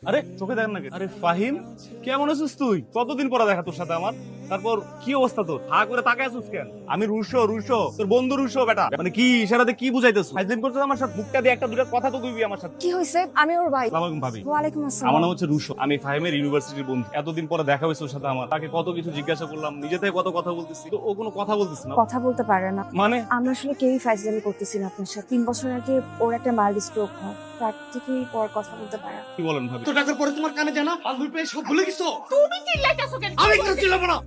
আরে চোখে দেখ না কেন? আরে ফাহিম, কেমন আছিস তুই? কতদিন পরে দেখা তোর সাথে আমার। তারপর কি অবস্থা তোর? হা করে তাকায় আছিস কেন? আমি রুশো রুশো, তোর বন্ধু রুশো বেটা। মানে কি ইশারাতে কি বুঝাইতেছ? ফাইজলিন করছিস আমার সাথে? মুখটা দিয়ে একটা দুটো কথা তো কইবি আমার সাথে। কি হয়েছে? আমি ওর ভাই। আসসালামু আলাইকুম ভাবি। ওয়ালাইকুম আমার আসসালাম। নাম হচ্ছে রুশো, আমি ফাহিমের ইউনিভার্সিটির বন্ধু। এতদিন পরে দেখা হয়েছে ওর সাথে আমার। তাকে কত কিছু জিজ্ঞাসা করলাম, নিজে থেকে কত কথা বলতেছি, তো ও কোনো কথা বলতেছে না। কথা বলতে পারে না। মানে আমরা আসলে কেউই ফাইজলামি করতেছি না আপনার সাথে। 3 বছর আগে ওর একটা মাইল্ড স্ট্রোক হয়, তার থেকেই পর কথা বলতে পারে। কি বলেন ভাবি? তো টাকার পরে তোমার কানে জানা আঙ্গুল পেয়ে সব ভুলে গেছো। তুমি চিল্লাইতেছো কেন? আমি কেন চিল্লাবো না?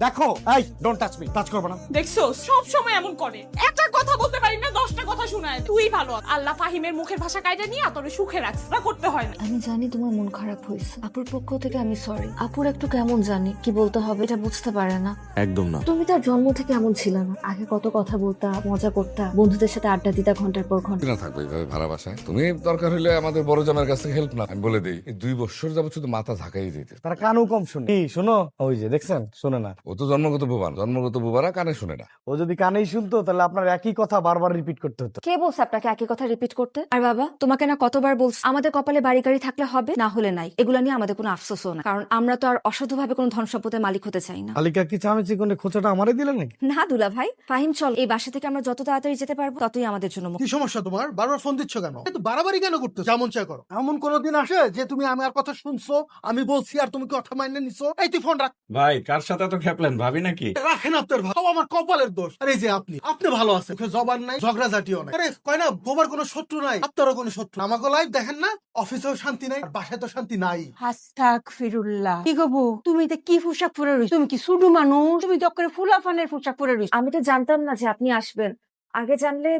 দেখো, এই ডোন্ট টাচ মি, টাচ করবে না। দেখছো সব সময় এমন করে, একটা কথা বলতে পারি না 10টা কথা শোনায়। তুই ভালো, আল্লাহ ফাহিমের মুখের ভাষা কাইটা নিয়ে তোরে সুখে রাখছে, তা করতে হয় না। আমি জানি তোমার মন খারাপ হয়েছে, আপুর পক্ষ থেকে আমি সরি। আপুর একটু কেমন জানি কি বলতে হবে এটা বুঝতে পারে না। একদম না। তুমি তার জন্ম থেকে এমন ছিল না। আগে কত কথা বলতা, মজা করতা, বন্ধুদের সাথে আড্ডা দিতা ঘন্টার পর ঘন্টা। না থাকবে এইভাবে ভাড়া বাসায়। তুমি দরকার হলে আমাদের বড় জামাইয়ের কাছ থেকে হেল্প না, আমি বলে দিই এই 2 বছর যাবত শুধু মাথা ঝাঁকাই দিতে। তারা কানও কম শুনে। কি শোনো, ওই যে দেখছেন শোনে না। ও তো জন্মগত বোবান, জন্মগত বোবারা কানে শুনে না। ও যদি কানেই শুনতো তাহলে আপনার একই কথা বারবার রিপিট করতে হতো। কে বলছে আপনাকে একই কথা রিপিট করতে? আর বাবা, তোমাকে না কতবার বলছি আমাদের কপালে বাড়ি গাড়ি থাকলে হবে, না হলে নাই। এগুলা নিয়ে আমাদের কোনো আফসোসও না, কারণ আমরা তো আর অসাধুভাবে কোনো ধন সম্পদের মালিক হতে চাই না। আলিকা কি চামেচি কোনে খোঁচাটা আমারে দিলেন নাকি? না দুলা ভাই, ফাহিম চল, এই বাসা থেকে আমরা যত তাড়াতাড়ি যেতে পারবো ততই আমাদের জন্য কি সমস্যা তোমার? বারবার ফোন দিচ্ছ কেন? এত বাড়াবাড়ি কেন করতে? যেমন চাই করো। এমন কোনদিন আসে যে তুমি আমার কথা শুনছো, আমি বলছি আর তুমি কথা মাইনে নিছো? এই তুই ফোন রাখ। ভাই কার সাথে তো খেপলেন ভাবি নাকি? রাখেন আপনার ভাব, সব আমার কপালের দোষ। আরে এই যে আপনি ভালো আছেন, মুখে জবান নাই, ঝগড়া জাতীয় নাই। আরে কয় না বোবার কোনো শত্রু নাই, আপনারও কোনো শত্রু। আমাকে লাইফ দেখেন না, অফিসেও শান্তি নাই, আর বাসায় তো শান্তি নাই। আস্তাগফিরুল্লাহ। কি গো বউ, তুমি এটা কি পোশাক পরে রইছ? তুমি কি সুডু মানুষ? তুমি তো করে ফুলাফানের পোশাক পরে রইছ। আমি তো জানতাম না যে আপনি আসবেন। আগে জানলে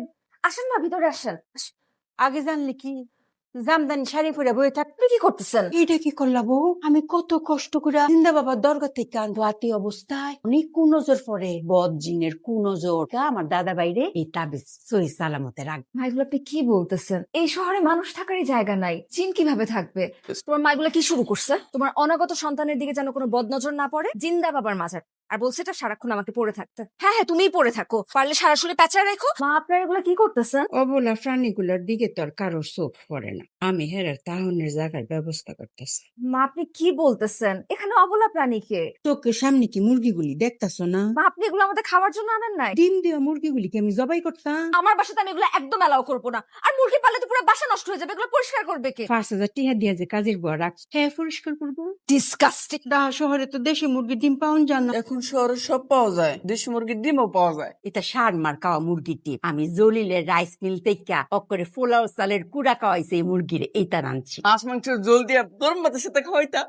আসেন না, ভিতরে আসেন। আগে জানলে কি জামদানি শাড়ি পরে বয়ে থাক। আপনি কি করতেছেন? এটা কি করলা বউ? আমি কত কষ্ট করে জিন্দা বাবার দরগা থেকে আনবো আতি অবস্থায়। অনেক কুনজর পরে বদ জিনের কুনজর আমার দাদা বাইরে এই তাবিজ সই সালামতে রাখ। মাইগুলো আপনি কি বলতেছেন? এই শহরে মানুষ থাকারই জায়গা নাই, জিন কিভাবে থাকবে? তোমার মাইগুলো কি শুরু করছে? তোমার অনাগত সন্তানের দিকে যেন কোনো বদনজর না পড়ে। জিন্দা বাবার মাজার, আর বলছে এটা সারাক্ষণ আমাকে পড়ে থাকতে। হ্যাঁ হ্যাঁ, তুমিই পড়ে থাকো, পারলে সারা শুলে প্যাঁচায় রেখো। মা, আপনারা এগুলো কি করতেছেন? অবলা প্রাণীগুলোর দিকে তোর কারো চোখ পড়ে না। আমি হেরার তাহনের জায়গার ব্যবস্থা করতেছি। মা, আপনি কি বলতেছেন? এখানে অবলা প্রাণীকে। চোখের সামনে কি মুরগিগুলি দেখতাছ না? মা, আপনি এগুলো আমাদের খাওয়ার জন্য আনেন নাই? ডিম দেওয়া মুরগিগুলিকে আমি জবাই করতাম। আমার বাসাতে আমি এগুলো একদম অ্যালাউ করবো না। আর মুরগি পাললে তো পুরো বাসা নষ্ট হয়ে যাবে, এগুলো পরিষ্কার করবে কে? 5,000 টিহা দিয়া যে কাজের বুয়া রাখ, হ্যাঁ পরিষ্কার করবো। ডিসকাস্টিং। ঢাকা শহরে তো দেশি মুরগির ডিম পাওয়া যায় না। এখন শহরে সব পাওয়া যায়, দেশি মুরগির ডিমও পাওয়া যায়। এটা সার মার খাওয়া মুরগির ডিম। আমি জলিলের রাইস মিল থেকে অকরে পোলাও চালের কুড়া খাওয়াইছে এই মুরগির, এইটা রাঁধছি। মাছ মাংসের জল দিয়া গরম ভাতের সাথে খাওয়াইতা।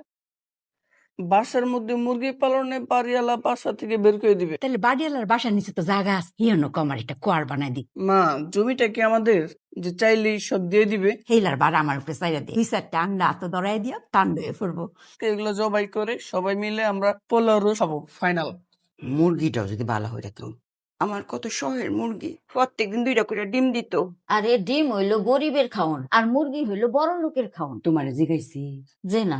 বাসার মধ্যে মুরগি পালনে বাড়িওয়ালা বাসা থেকে বের করে দিবে। তাহলে বাড়িওয়ালার বাসার নিচে তো জায়গা আছে, হিয়নো কমার একটা কোয়ার বানাই দি। মা, জমিটা কি আমাদের যে চাইলেই সব দিয়ে দিবে? হেলার বার আমার উপরে চাইরা দিয়ে 2-4টা আন্ডা হাতে ধরাই দিয়া টান দিয়ে ফেলবো। এগুলো জবাই করে সবাই মিলে আমরা পোলাও খাবো, ফাইনাল। মুরগিটাও যদি ভালো হয়ে রাখতো। আমার কত শহের মুরগি, প্রত্যেকদিন 2টা করে ডিম দিত। আরে ডিম হইলো গরিবের খাওন, আর মুরগি হইলো বড় লোকের খাওন। তোমার জিগাইছি যে না,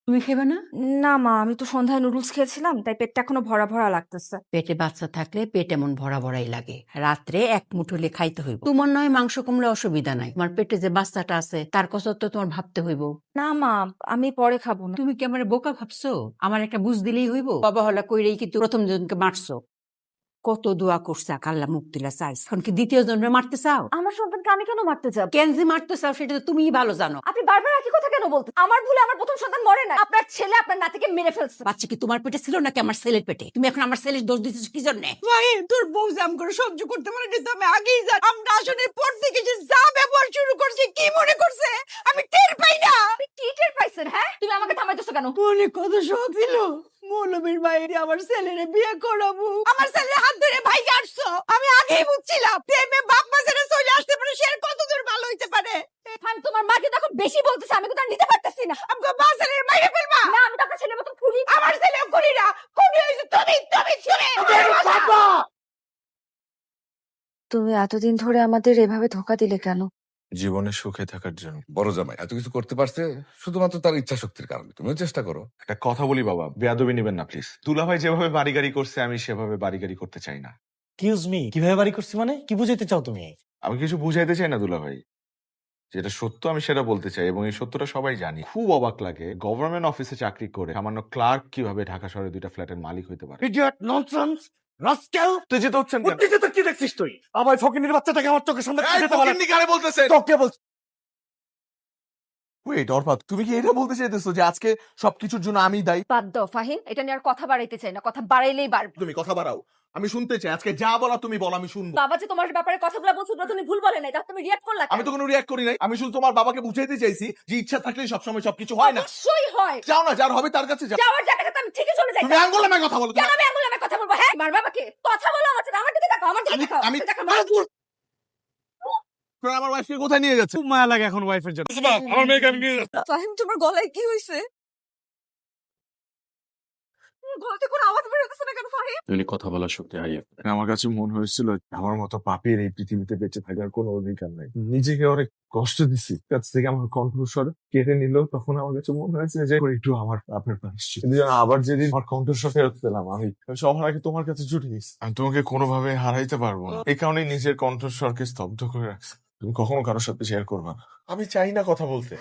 তুমি খেবে না? না মা, আমি তো সন্ধ্যায় নুডলস খেয়েছিলাম, তাই পেটটা এখনো ভরা ভরা লাগতেছে। পেটে বাচ্চা থাকলে পেট এমন ভরা ভরাই লাগে, রাত্রে এক মুঠো হলে খাইতে হইব। তোমার নয় মাংস কমলে অসুবিধা নাই, তোমার পেটে যে বাচ্চাটা আছে তার কথা তো তোমার ভাবতে হইব। না মা, আমি পরে খাবো না। তুমি কি আমার বোকা ভাবছো? আমার একটা বুঝ দিলেই হইব? বাবা হলা কইরেই কি তুমি প্রথম জনকে মারছো? কত দোয়া করছে আল্লাহ মুক্তিলা চাইছ, এখন কি দ্বিতীয় জনকে মারতে চাও? আমার সন্তানকে আমি কেন মারতে যাব? কেন যে মারতে চাও সেটা তো তুমিই ভালো জানো। আপনি বারবার একই কথা কেন বলতে? আমার ভুলে আমার প্রথম সন্তান মরে না, আপনার ছেলে আপনার নাতিকে মেরে ফেলছে। বাচ্চা কি তোমার পেটে ছিল নাকি আমার ছেলের পেটে? তুমি এখন আমার ছেলের দোষ দিতেছো কি জন্য? ভাই তোর বউ জাম করে সহ্য করতে পারে না, আমি আগেই জানি। আমরা আসনের পর থেকে যে যা ব্যবহার শুরু করছে কি মনে করছে আমি টের পাই না। আপনি কি টের পাইছেন? হ্যাঁ, তুমি আমাকে থামাইতেছো কেন? মনে কত শখ ছিল মৌলবীর বাইরে আমার ছেলেরে বিয়ে করাবো, আমার ছেলের হাত ধরে ভাই আসছো। আমি আগেই বুঝছিলাম প্রেমে বাপ মা ছেড়ে চলে আসতে পারে, সে আর কতদূর ভালো হইতে পারে। আমি তোমার মাকে তখন বেশি বলতেছে, আমি তো আর নিতে পারতেছি না। আমাকে মা ছেলের মাইরে ফেলবা? না, আমি তো আপনার ছেলের মতন খুনি। আমার ছেলেও করি না, খুনি হয়েছে তুমি শুনে। তুমি এতদিন ধরে আমাদের এভাবে ধোকা দিলে কেন? জীবনে সুখে থাকার জন্য। বড় জামাই এত কিছু করতে পারছে শুধুমাত্র তার ইচ্ছা শক্তির কারণে, তুমিও চেষ্টা করো। একটা কথা বলি বাবা, বেয়াদবি নিবেন না প্লিজ। দুলাভাই যেভাবে বাড়ি গাড়ি করছে আমি সেভাবে বাড়ি গাড়ি করতে চাই না। এক্সকিউজ মি, কিভাবে বাড়ি করছি মানে কি বুঝাইতে চাও তুমি? আমি কিছু বুঝাইতে চাই না দুলাভাই, যেটা সত্য আমি সেটা বলতে চাই, এবং এই সত্যটা সবাই জানি। খুব অবাক লাগে গভর্নমেন্ট অফিসে চাকরি করে সামান্য ক্লার্ক কিভাবে ঢাকা শহরে 2টা ফ্ল্যাটের মালিক হতে পারে। Idiot, nonsense, rascal. তুই যেতে হচ্ছেন কেন? উত্তেজিত কি দেখছিস তুই? আমার ফকিনীর বাচ্চাটাকে আমার চোখের সামনে এই যেতে বলে। ফকিন্নি কারে বলতেছে? তোকে বলছি। ওয়েট অর্পাত, তুমি কি এটা বলতে চাইতেছো যে আজকে সবকিছুর জন্য আমি দায়ী? বাদ দাও ফাহিম, এটা নিয়ে আর কথা বাড়াইতে চাই না, কথা বাড়াইলেই বাড়বে। তুমি কথা বাড়াও, আমি শুনতে চাই। আজকে যা বলা তুমি বলো, আমি শুনবো। বাবা যে তোমার ব্যাপারে কথাগুলো বলছো তুমি ভুল বলে নাই, তাহলে তুমি রিয়াক্ট করলা কেন? আমি তো কোনো রিয়াক্ট করি নাই, আমি শুধু তোমার বাবাকে বুঝাইতে চাইছি যে ইচ্ছা থাকলে সবসময় সবকিছু হয় না। অবশ্যই হয়। যাও না, যার হবে তার কাছে যাও। যাওয়ার জায়গাটা তো আমি ঠিকই চলে যাই। তুমি আঙ্গুল নামে কথা বলো। কেন আমি আঙুল নামে কথা বলবো? হ্যাঁ, মার বাবাকে কথা বলো আমার সাথে, আমার দিকে দেখো, আমার দিকে দেখো, আমি- দেখো, আমার ওয়াইফকে কোথায় নিয়ে যাচ্ছে? খুব মায়া লাগে এখন ওয়াইফের জন্য। আমার মেয়েকে আমি নিয়ে যাচ্ছি। ফাহিম তোমার গলায় কি হয়েছে? গলাতে কোনো আওয়াজ বের হতেছে না কেন ফাহিম? উনি কথা বলার শক্তি হারিয়ে ফেলে। আমার কাছে মনে হয়েছিল আমার মতো পাপীর এই পৃথিবীতে বেঁচে থাকার কোনো অধিকার নাই। নিজেকে অনেক কষ্ট দিছি, কাছ থেকে আমার কণ্ঠস্বর কেটে নিল। তখন আমার কাছে মনে হয়েছে যে একটু আমার আপনার প্রায়শ্চিত্ত। কিন্তু জানো, আবার যেদিন আমার কণ্ঠস্বর ফেরত পেলাম, আমি সবার আগে তোমার কাছে ছুটে গেছি। আমি তোমাকে কোনোভাবে হারাইতে পারবো না, এই কারণেই নিজের কণ্ঠস্বরকে স্তব্ধ করে রাখছি। তুমি কখনো কারোর সাথে শেয়ার করবা না। আমি চাই না কথা বলতে।